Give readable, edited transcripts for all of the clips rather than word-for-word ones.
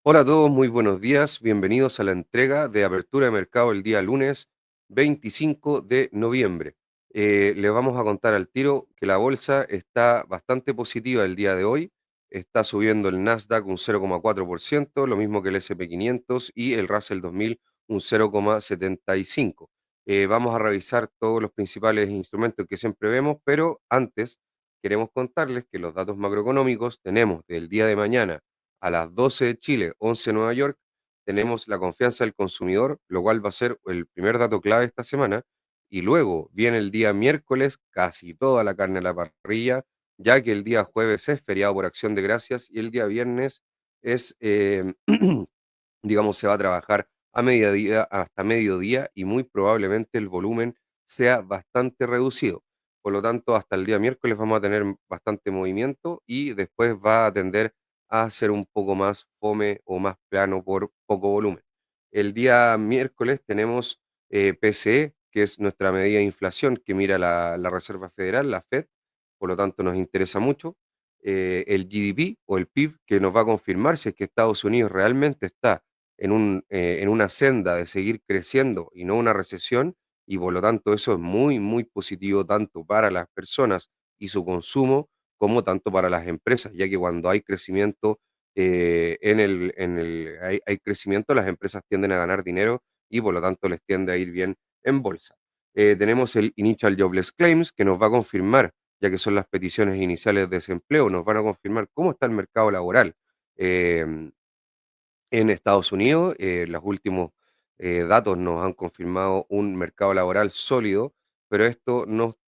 Hola a todos, muy buenos días. Bienvenidos a la entrega de apertura de mercado el día lunes 25 de noviembre. Les vamos a contar al tiro que la bolsa está bastante positiva el día de hoy. Está subiendo el Nasdaq un 0,4%, lo mismo que el S&P 500 y el Russell 2000 un 0,75%. Vamos a revisar todos los principales instrumentos que siempre vemos, pero antes queremos contarles que los datos macroeconómicos tenemos del día de mañana a las 12 de Chile, 11 de Nueva York, tenemos la confianza del consumidor, lo cual va a ser el primer dato clave esta semana. Y luego viene el día miércoles, casi toda la carne a la parrilla, ya que el día jueves es feriado por Acción de Gracias y el día viernes es, digamos, se va a trabajar a mediodía, hasta mediodía y muy probablemente el volumen sea bastante reducido. Por lo tanto, hasta el día miércoles vamos a tener bastante movimiento y después va a tender a ser un poco más fome o más plano por poco volumen. El día miércoles tenemos PCE, que es nuestra medida de inflación que mira la Reserva Federal, la Fed, por lo tanto nos interesa mucho. El GDP o el PIB, que nos va a confirmar si es que Estados Unidos realmente está en una senda de seguir creciendo y no una recesión, y por lo tanto eso es muy, muy positivo tanto para las personas y su consumo, como tanto para las empresas, ya que cuando hay crecimiento, hay crecimiento, las empresas tienden a ganar dinero y por lo tanto les tiende a ir bien en bolsa. Tenemos el Initial Jobless Claims, que nos va a confirmar, ya que son las peticiones iniciales de desempleo, nos van a confirmar cómo está el mercado laboral. em, en Estados Unidos, los últimos datos nos han confirmado un mercado laboral sólido, pero esto nos,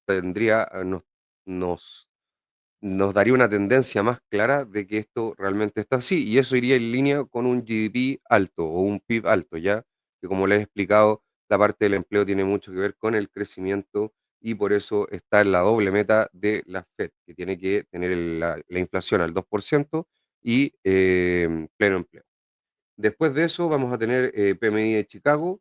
nos daría una tendencia más clara de que esto realmente está así, y eso iría en línea con un GDP alto o un PIB alto, ya que como les he explicado, la parte del empleo tiene mucho que ver con el crecimiento y por eso está en la doble meta de la Fed, que tiene que tener la inflación al 2% y pleno empleo. Después de eso vamos a tener PMI de Chicago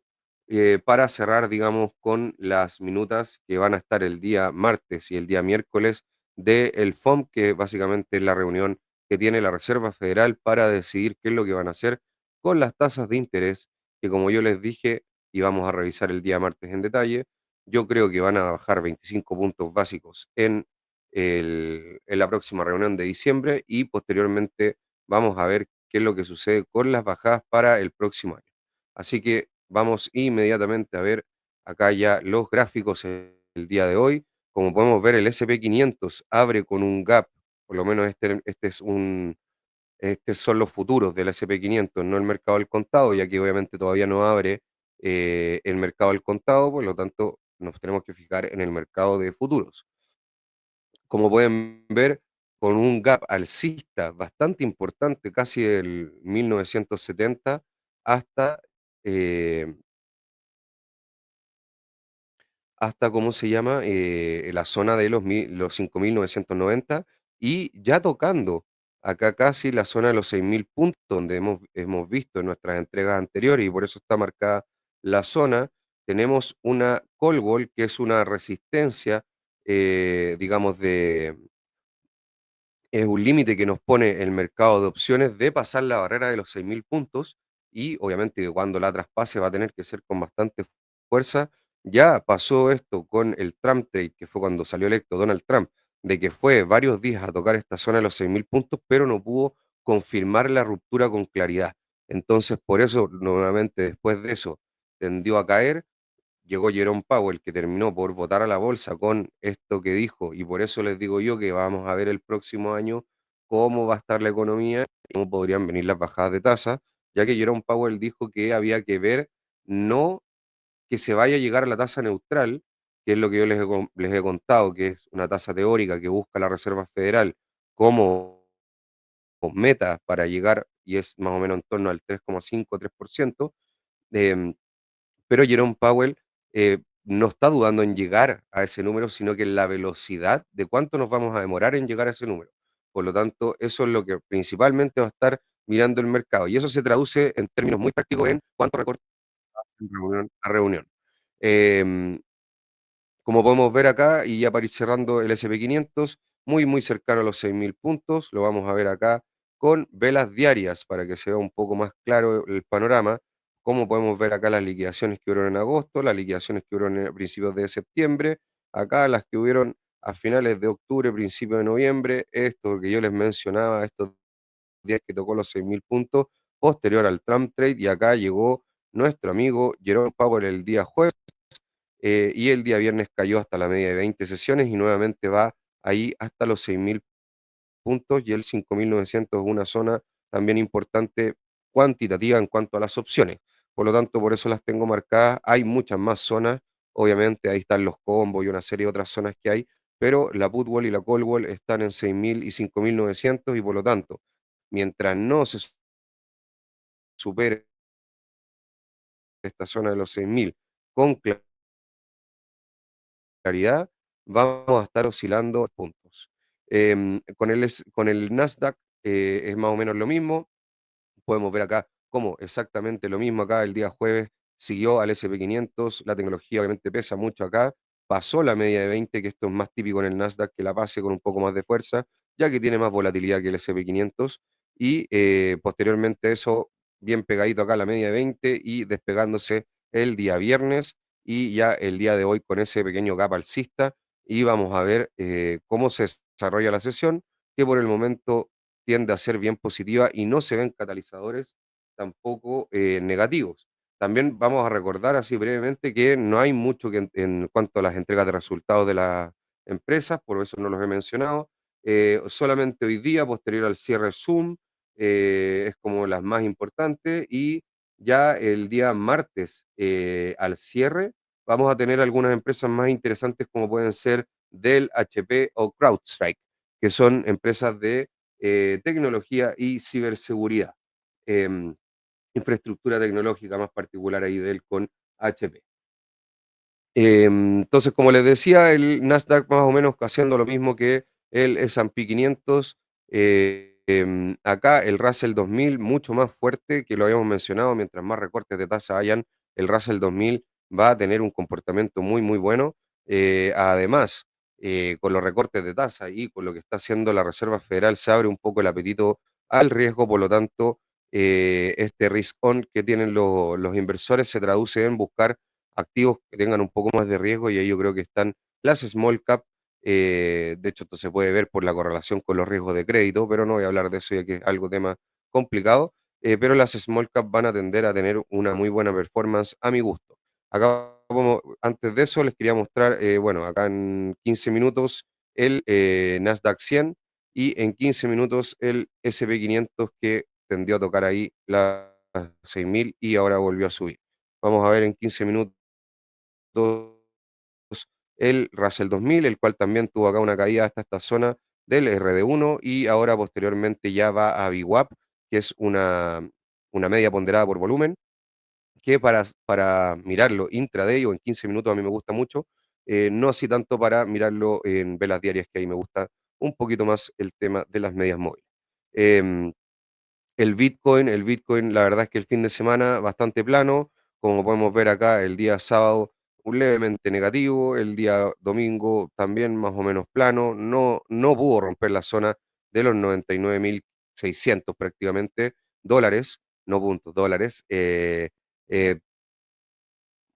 para cerrar, digamos, con las minutas que van a estar el día martes y el día miércoles del FOMC, que básicamente es la reunión que tiene la Reserva Federal para decidir qué es lo que van a hacer con las tasas de interés, que como yo les dije, y vamos a revisar el día martes en detalle, yo creo que van a bajar 25 puntos básicos en la próxima reunión de diciembre y posteriormente vamos a ver qué es lo que sucede con las bajadas para el próximo año. Así que vamos inmediatamente a ver acá ya los gráficos el día de hoy. Como podemos ver, el S&P 500 abre con un gap, por lo menos estos son los futuros del S&P 500, no el mercado del contado, ya que obviamente todavía no abre el mercado del contado, por lo tanto nos tenemos que fijar en el mercado de futuros. Como pueden ver, con un gap alcista bastante importante, casi del 1970 hasta, eh, hasta ¿cómo se llama? La zona de los 5.990 y ya tocando acá casi la zona de los 6.000 puntos, donde hemos visto en nuestras entregas anteriores y por eso está marcada la zona. Tenemos una call wall, que es una resistencia, digamos, es un límite que nos pone el mercado de opciones de pasar la barrera de los 6.000 puntos y obviamente que cuando la traspase va a tener que ser con bastante fuerza. Ya pasó esto con el Trump Trade, que fue cuando salió electo Donald Trump, de que fue varios días a tocar esta zona de los 6.000 puntos, pero no pudo confirmar la ruptura con claridad. Entonces, por eso, nuevamente, después de eso, tendió a caer. Llegó Jerome Powell, que terminó por votar a la bolsa con esto que dijo, y por eso les digo yo que vamos a ver el próximo año cómo va a estar la economía y cómo podrían venir las bajadas de tasa, ya que Jerome Powell dijo que había que ver no que se vaya a llegar a la tasa neutral, que es lo que yo les he contado, que es una tasa teórica que busca la Reserva Federal como meta para llegar, y es más o menos en torno al 3,5-3%. Pero Jerome Powell no está dudando en llegar a ese número, sino que en la velocidad de cuánto nos vamos a demorar en llegar a ese número. Por lo tanto, eso es lo que principalmente va a estar mirando el mercado. Y eso se traduce en términos muy prácticos en cuánto recorta de reunión a reunión. Em, Como podemos ver acá, y ya para ir cerrando el S&P 500, muy, muy cercano a los 6.000 puntos, lo vamos a ver acá con velas diarias para que se vea un poco más claro el panorama. Como podemos ver acá las liquidaciones que hubieron en agosto, las liquidaciones que hubieron a principios de septiembre, acá las que hubieron a finales de octubre, principios de noviembre, esto que yo les mencionaba, estos días que tocó los 6.000 puntos, posterior al Trump Trade, y acá llegó nuestro amigo Jerome Powell el día jueves, y el día viernes cayó hasta la media de 20 sesiones y nuevamente va ahí hasta los 6.000 puntos, y el 5.900 es una zona también importante cuantitativa en cuanto a las opciones. Por lo tanto, por eso las tengo marcadas. Hay muchas más zonas, obviamente ahí están los combos y una serie de otras zonas que hay, pero la put wall y la call wall están en 6.000 y 5.900, y por lo tanto, mientras no se supere esta zona de los 6.000 con claridad, vamos a estar oscilando puntos. Con el Nasdaq es más o menos lo mismo. Podemos ver acá cómo exactamente lo mismo acá el día jueves siguió al SP 500. La tecnología obviamente pesa mucho acá, pasó la media de 20, que esto es más típico en el Nasdaq, que la pase con un poco más de fuerza, ya que tiene más volatilidad que el SP 500, y posteriormente eso, bien pegadito acá a la media de 20 y despegándose el día viernes, y ya el día de hoy con ese pequeño gap alcista, y vamos a ver cómo se desarrolla la sesión, que por el momento tiende a ser bien positiva y no se ven catalizadores tampoco negativos. También vamos a recordar así brevemente que no hay mucho que en cuanto a las entregas de resultados de las empresas, por eso no los he mencionado. Solamente hoy día, posterior al cierre Zoom, es como las más importantes, y ya el día martes al cierre vamos a tener algunas empresas más interesantes como pueden ser Dell, HP o CrowdStrike, que son empresas de tecnología y ciberseguridad, em, infraestructura tecnológica más particular ahí de él con HP. Entonces, como les decía, el Nasdaq más o menos haciendo lo mismo que el S&P 500. Acá el Russell 2000 mucho más fuerte que lo habíamos mencionado. Mientras más recortes de tasa hayan, el Russell 2000 va a tener un comportamiento muy, muy bueno. Además, con los recortes de tasa y con lo que está haciendo la Reserva Federal, se abre un poco el apetito al riesgo. Por lo tanto, este risk on que tienen los inversores se traduce en buscar activos que tengan un poco más de riesgo, y ahí yo creo que están las small cap. De hecho, esto se puede ver por la correlación con los riesgos de crédito, pero no voy a hablar de eso ya que es algo tema complicado. Pero las small cap van a tender a tener una muy buena performance a mi gusto. Acá, antes de eso, les quería mostrar, bueno, acá en 15 minutos el Nasdaq 100, y en 15 minutos el SP 500, que tendió a tocar ahí las 6.000 y ahora volvió a subir. Vamos a ver en 15 minutos el Russell 2000, el cual también tuvo acá una caída hasta esta zona del RD1, y ahora posteriormente ya va a VWAP, que es una media ponderada por volumen, que para mirarlo intraday o en 15 minutos a mí me gusta mucho, no así tanto para mirarlo en velas diarias, que ahí me gusta un poquito más el tema de las medias móviles. Em, el Bitcoin, la verdad es que el fin de semana bastante plano, como podemos ver acá, el día sábado un levemente negativo, el día domingo también más o menos plano, no pudo romper la zona de los 99.600 prácticamente dólares, no puntos, dólares. Eh,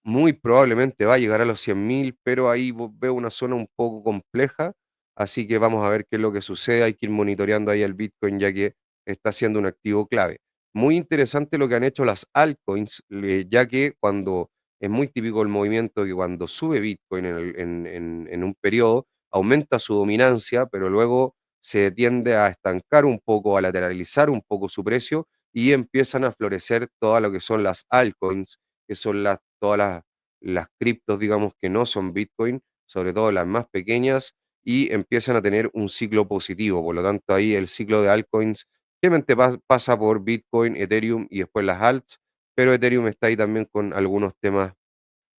Muy probablemente va a llegar a los 100.000, pero ahí veo una zona un poco compleja, así que vamos a ver qué es lo que sucede. Hay que ir monitoreando ahí el Bitcoin, ya que está siendo un activo clave. Muy interesante lo que han hecho las altcoins, ya que cuando es muy típico el movimiento que cuando sube Bitcoin en un periodo, aumenta su dominancia, pero luego se tiende a estancar un poco, a lateralizar un poco su precio, y empiezan a florecer todas lo que son las altcoins, que son todas las criptos, digamos, que no son Bitcoin, sobre todo las más pequeñas, y empiezan a tener un ciclo positivo. Por lo tanto, ahí el ciclo de altcoins obviamente pasa por Bitcoin, Ethereum y después las alts, pero Ethereum está ahí también con algunos temas,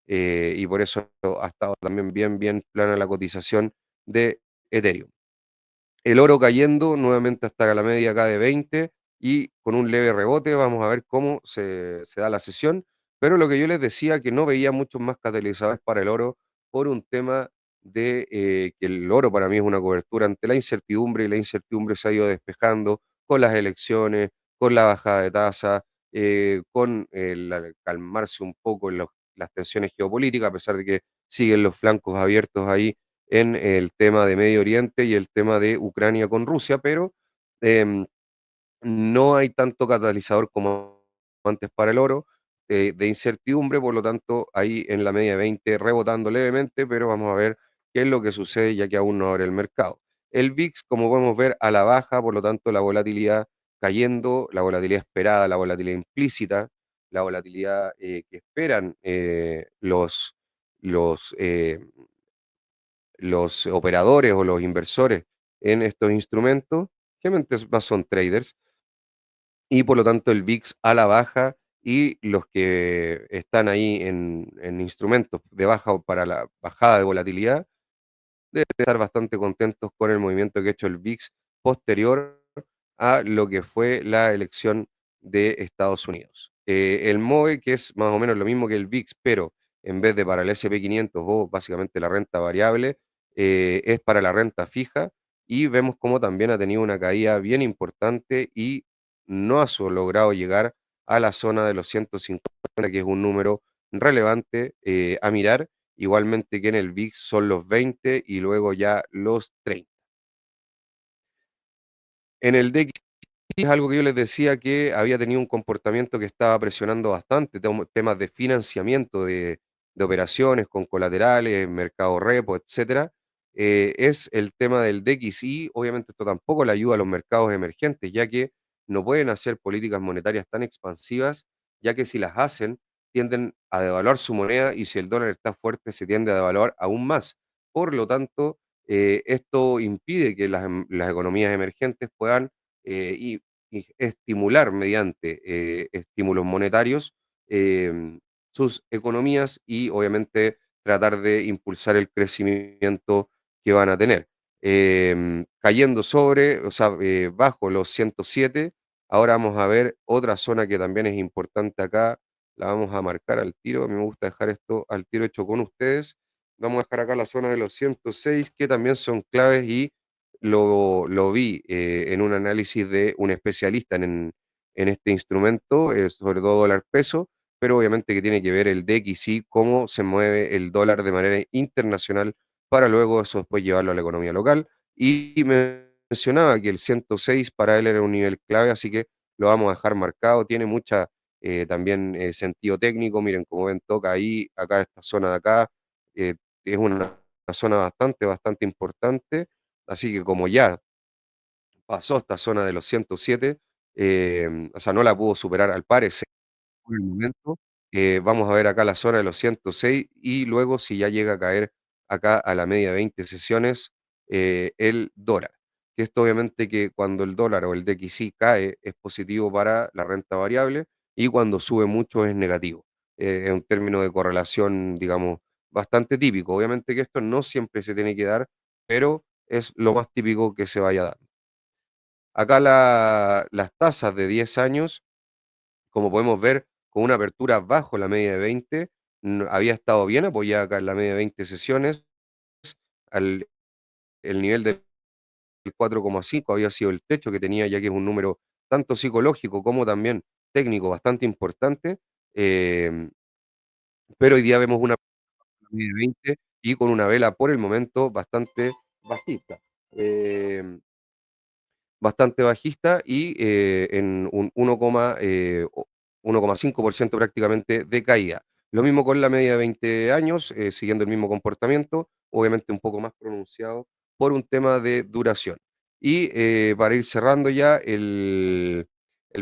y por eso ha estado también bien, bien plana la cotización de Ethereum. El oro cayendo nuevamente hasta la media acá de 20, y con un leve rebote. Vamos a ver cómo se da la sesión. Pero lo que yo les decía, que no veía muchos más catalizadores para el oro por un tema de que el oro para mí es una cobertura ante la incertidumbre, y la incertidumbre se ha ido despejando con las elecciones, con la bajada de tasa, con calmarse un poco las tensiones geopolíticas, a pesar de que siguen los flancos abiertos ahí en el tema de Medio Oriente y el tema de Ucrania con Rusia, pero em, no hay tanto catalizador como antes para el oro, de incertidumbre, por lo tanto, ahí en la media 20 rebotando levemente, pero vamos a ver qué es lo que sucede ya que aún no abre el mercado. El VIX, como podemos ver, a la baja, por lo tanto, la volatilidad cayendo, la volatilidad esperada, la volatilidad implícita, la volatilidad que esperan los, eh, los operadores o los inversores en estos instrumentos, generalmente más son traders, y por lo tanto el VIX a la baja y los que están ahí en instrumentos de baja o para la bajada de volatilidad deben estar bastante contentos con el movimiento que ha hecho el VIX posterior a lo que fue la elección de Estados Unidos. El MOVE, que es más o menos lo mismo que el VIX, pero en vez de para el S&P 500 o básicamente la renta variable, es para la renta fija y vemos cómo también ha tenido una caída bien importante y no ha logrado llegar a la zona de los 150, que es un número relevante a mirar. Igualmente que en el VIX son los 20 y luego ya los 30. En el DXY es algo que yo les decía que había tenido un comportamiento que estaba presionando bastante, temas de financiamiento de operaciones con colaterales, mercado repo, etcétera. Es el tema del DXY. Obviamente esto tampoco le ayuda a los mercados emergentes, ya que no pueden hacer políticas monetarias tan expansivas, ya que si las hacen tienden a devaluar su moneda y si el dólar está fuerte se tiende a devaluar aún más. Por lo tanto, esto impide que las economías emergentes puedan y estimular mediante estímulos monetarios sus economías y obviamente tratar de impulsar el crecimiento que van a tener. Cayendo sobre, o sea, bajo los 107, ahora vamos a ver otra zona que también es importante acá, la vamos a marcar al tiro, a mí me gusta dejar esto al tiro hecho con ustedes. Vamos a dejar acá la zona de los 106, que también son claves y lo vi en un análisis de un especialista en este instrumento, sobre todo dólar peso, pero obviamente que tiene que ver el DXY, cómo se mueve el dólar de manera internacional para luego eso después llevarlo a la economía local. Y mencionaba que el 106 para él era un nivel clave, así que lo vamos a dejar marcado. Tiene mucha también sentido técnico. Miren, como ven, toca ahí, acá esta zona de acá, eh, es una zona bastante importante. Así que como ya pasó esta zona de los 107, o sea, no la pudo superar al parecer por el momento. Vamos a ver acá la zona de los 106 y luego si ya llega a caer acá a la media de 20 sesiones, el dólar. Que esto obviamente que cuando el dólar o el DXY cae es positivo para la renta variable y cuando sube mucho es negativo. Es un término de correlación, digamos, bastante típico. Obviamente que esto no siempre se tiene que dar, pero es lo más típico que se vaya a dar. Acá las tasas de 10 años, como podemos ver, con una apertura bajo la media de 20, había estado bien apoyada acá en la media de 20 sesiones. Al, el nivel del 4,5 había sido el techo que tenía, ya que es un número tanto psicológico como también técnico bastante importante. em, pero hoy día vemos una media de 20 y con una vela por el momento bajista. Em, bastante bajista y en un 1,5% prácticamente de caída. Lo mismo con la media de 20 años, siguiendo el mismo comportamiento, obviamente un poco más pronunciado por un tema de duración. Y para ir cerrando ya, el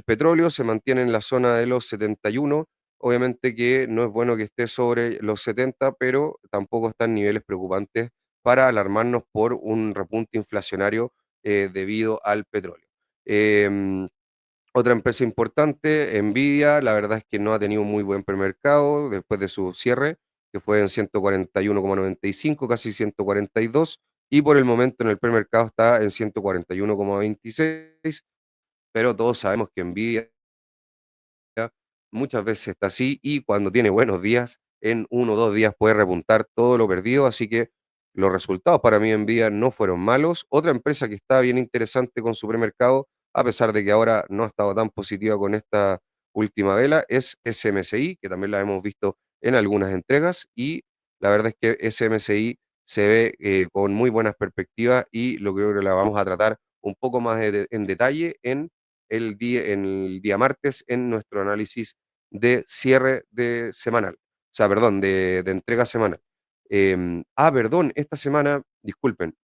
petróleo se mantiene en la zona de los 71. Obviamente que no es bueno que esté sobre los 70, pero tampoco está en niveles preocupantes para alarmarnos por un repunte inflacionario debido al petróleo. Em, Otra empresa importante, Nvidia, la verdad es que no ha tenido un muy buen premercado después de su cierre, que fue en 141,95, casi 142, y por el momento en el premercado está en 141,26, pero todos sabemos que Nvidia muchas veces está así y cuando tiene buenos días, en 1 o 2 días puede repuntar todo lo perdido, así que los resultados para mí en Nvidia no fueron malos. Otra empresa que está bien interesante con su premercado a pesar de que ahora no ha estado tan positiva con esta última vela, es SMSI, que también la hemos visto en algunas entregas, y la verdad es que SMSI se ve con muy buenas perspectivas y lo que creo que la vamos a tratar un poco más en detalle en el día martes en nuestro análisis de cierre de semanal, o sea, perdón, de entrega semanal. Perdón, esta semana, disculpen,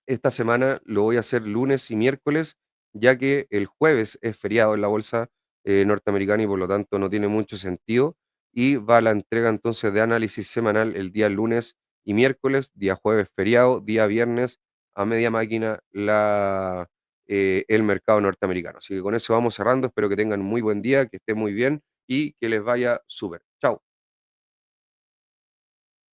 esta semana lo voy a hacer lunes y miércoles, ya que el jueves es feriado en la bolsa norteamericana y por lo tanto no tiene mucho sentido. Y va la entrega entonces de análisis semanal el día lunes y miércoles, día jueves feriado, día viernes a media máquina el mercado norteamericano. Así que con eso vamos cerrando. Espero que tengan muy buen día, que estén muy bien y que les vaya súper.